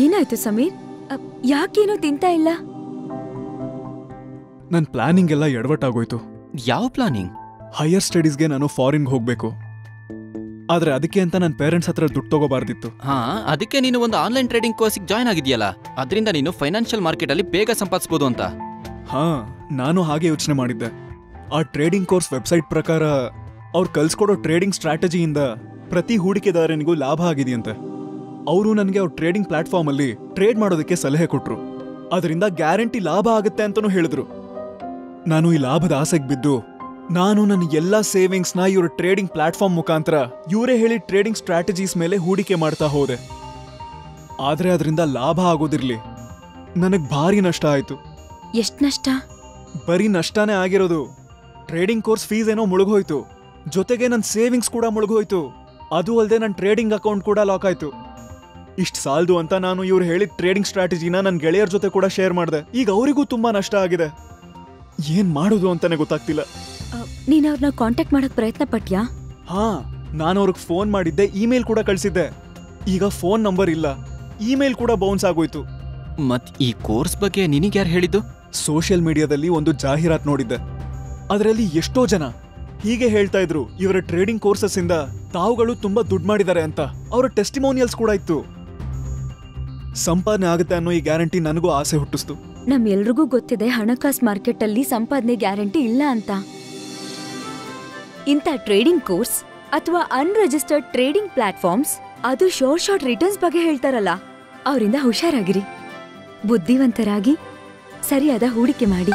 ಏನಾಯ್ತು ಸಮೀರ್? ಯಾಕೇನೋ ತಿಂತಾ ಇಲ್ಲ? ನನ್ನ ಪ್ಲಾನಿಂಗ್ ಎಲ್ಲ ಎಡವಟ್ಟಾಗೋಯ್ತು. ಯಾವ ಪ್ಲಾನಿಂಗ್? ಹೈಯರ್ ಸ್ಟಡೀಸ್ಗೆ ನಾನು ಫಾರಿನ್ಗೆ ಹೋಗ್ಬೇಕು. ಆದ್ರೆ ಅದಕ್ಕೆ ಅಂತ ನನ್ನ ಪೇರೆಂಟ್ಸ್ ಹತ್ರ ದುಡ್ಡು ತಗೋಬಾರ್ದಿತ್ತು. ಅದಕ್ಕೆ ನೀನು ಒಂದು ಆನ್ಲೈನ್ ಟ್ರೇಡಿಂಗ್ ಕೋರ್ಸಿಗೆ ಜಾಯ್ನ್ ಆಗಿದೆಯಲ್ಲ, ಅದರಿಂದ ನೀನು ಫೈನಾನ್ಷಿಯಲ್ ಮಾರ್ಕೆಟ್ ಅಲ್ಲಿ ಬೇಗ ಸಂಪಾದಿಸಬಹುದು ಅಂತ. ನಾನು ಹಾಗೆ ಯೋಚನೆ ಮಾಡಿದ್ದೆ. ಆ ಟ್ರೇಡಿಂಗ್ ಕೋರ್ಸ್ ವೆಬ್ಸೈಟ್ ಪ್ರಕಾರ ಅವ್ರು ಕಲ್ಸ್ಕೊಡೋ ಟ್ರೇಡಿಂಗ್ ಸ್ಟ್ರಾಟಜಿಯಿಂದ ಪ್ರತಿ ಹೂಡಿಕೆದಾರನಿಗೂ ಲಾಭ ಆಗಿದೆಯಂತೆ. ಅವರು ನನಗೆ ಅವ್ರ ಟ್ರೇಡಿಂಗ್ ಪ್ಲಾಟ್ಫಾರ್ಮ್ ಅಲ್ಲಿ ಟ್ರೇಡ್ ಮಾಡೋದಕ್ಕೆ ಸಲಹೆ ಕೊಟ್ರು. ಅದರಿಂದ ಗ್ಯಾರಂಟಿ ಲಾಭ ಆಗುತ್ತೆ ಅಂತಾನೂ ಹೇಳಿದ್ರು. ನಾನು ಈ ಲಾಭದ ಆಸೆಗೆ ಬಿದ್ದು ನಾನು ನನ್ನ ಎಲ್ಲಾ ಸೇವಿಂಗ್ಸ್ನ ಇವ್ರ ಟ್ರೇಡಿಂಗ್ ಪ್ಲಾಟ್ಫಾರ್ಮ್ ಮುಖಾಂತರ ಇವರೇ ಹೇಳಿ ಟ್ರೇಡಿಂಗ್ ಸ್ಟ್ರಾಟಜೀಸ್ ಮೇಲೆ ಹೂಡಿಕೆ ಮಾಡ್ತಾ ಹೋದೆ. ಆದ್ರೆ ಅದರಿಂದ ಲಾಭ ಆಗೋದಿರ್ಲಿ, ನನಗ್ ಭಾರಿ ನಷ್ಟ ಆಯ್ತು. ಎಷ್ಟ್ ನಷ್ಟ? ಬರೀ ನಷ್ಟನೇ ಆಗಿರೋದು. ಟ್ರೇಡಿಂಗ್ ಕೋರ್ಸ್ ಫೀಸ್ ಏನೋ ಮುಳುಗೋಯ್ತು, ಜೊತೆಗೆ ನನ್ನ ಸೇವಿಂಗ್ಸ್ ಕೂಡ ಮುಳುಗೋಯ್ತು. ಅದು ಅಲ್ಲದೆ ನನ್ನ ಟ್ರೇಡಿಂಗ್ ಅಕೌಂಟ್ ಕೂಡ ಲಾಕ್ ಆಯ್ತು. ಇಷ್ಟು ಸಾಲದು ಅಂತ ನಾನು ಇವ್ರು ಹೇಳಿದ ಟ್ರೇಡಿಂಗ್ ಸ್ಟ್ರಾಟಜಿನ ನನ್ನ ಗೆಳೆಯರ ಜೊತೆ ಕೂಡ ಶೇರ್ ಮಾಡಿದೆ. ಈಗ ಅವರಿಗೂ ತುಂಬಾ ನಷ್ಟ ಆಗಿದೆ. ಏನ್ ಮಾಡೋದು ಅಂತಾನೆ ಗೊತ್ತಾಗ್ತಿಲ್ಲ. ನೀನ್ ಅವ್ರನ್ನ ಕಾಂಟ್ಯಾಕ್ಟ್ ಮಾಡಕ್ ಪ್ರಯತ್ನ ಪಟ್ಯಾ? ನಾನು ಅವ್ರಿಗೆ ಫೋನ್ ಮಾಡಿದ್ದೆ, ಇಮೇಲ್ ಕೂಡ ಕಳ್ಸಿದ್ದೆ. ಈಗ ಫೋನ್ ನಂಬರ್ ಇಲ್ಲ, ಇಮೇಲ್ ಕೂಡ ಬೌನ್ಸ್ ಆಗೋಯ್ತು. ಮತ್ ಈ ಕೋರ್ಸ್ ಬಗ್ಗೆ ನಿನಗೆ ಯಾರು ಹೇಳಿದ್ದು? ಸೋಷಿಯಲ್ ಮೀಡಿಯಾದಲ್ಲಿ ಒಂದು ಜಾಹೀರಾತ್ ನೋಡಿದ್ದೆ. ಅದರಲ್ಲಿ ಎಷ್ಟೋ ಜನ ಹೀಗೆ ಹೇಳ್ತಾ ಇದ್ರು, ಇವರ ಟ್ರೇಡಿಂಗ್ ಕೋರ್ಸಸ್ ಇಂದ ತಾವುಗಳು ತುಂಬಾ ದುಡ್ಡು ಮಾಡಿದ್ದಾರೆ ಅಂತ. ಅವರ ಟೆಸ್ಟಿಮೋನಿಯಲ್ಸ್ ಕೂಡ ಇತ್ತು. ಸಂಪಾದನೆ ಆಗುತ್ತೆ ಅನ್ನೋ ಈ ಗ್ಯಾರಂಟಿ ನನಗೂ ಆಸೆ ಹುಟ್ಟಿಸ್ತು. ನಮ್ಮೆಲ್ರಿಗೂ ಗೊತ್ತಿದೆ ಹಣಕಾಸು ಮಾರ್ಕೆಟ್ ಅಲ್ಲಿ ಸಂಪಾದನೆ ಗ್ಯಾರಂಟಿ ಇಲ್ಲ ಅಂತ. ಇಂಥ ಟ್ರೇಡಿಂಗ್ ಕೋರ್ಸ್ ಅಥವಾ ಅನ್ರಿಜಿಸ್ಟರ್ಡ್ ಟ್ರೇಡಿಂಗ್ ಪ್ಲಾಟ್ಫಾರ್ಮ್ಸ್ ಅದು ಶಾರ್ಟ್ ರಿಟರ್ನ್ಸ್ ಬಗ್ಗೆ ಹೇಳ್ತಾರಲ್ಲ, ಅವರಿಂದ ಹುಷಾರಾಗಿರಿ. ಬುದ್ಧಿವಂತರಾಗಿ ಸರಿಯಾದ ಹೂಡಿಕೆ ಮಾಡಿ.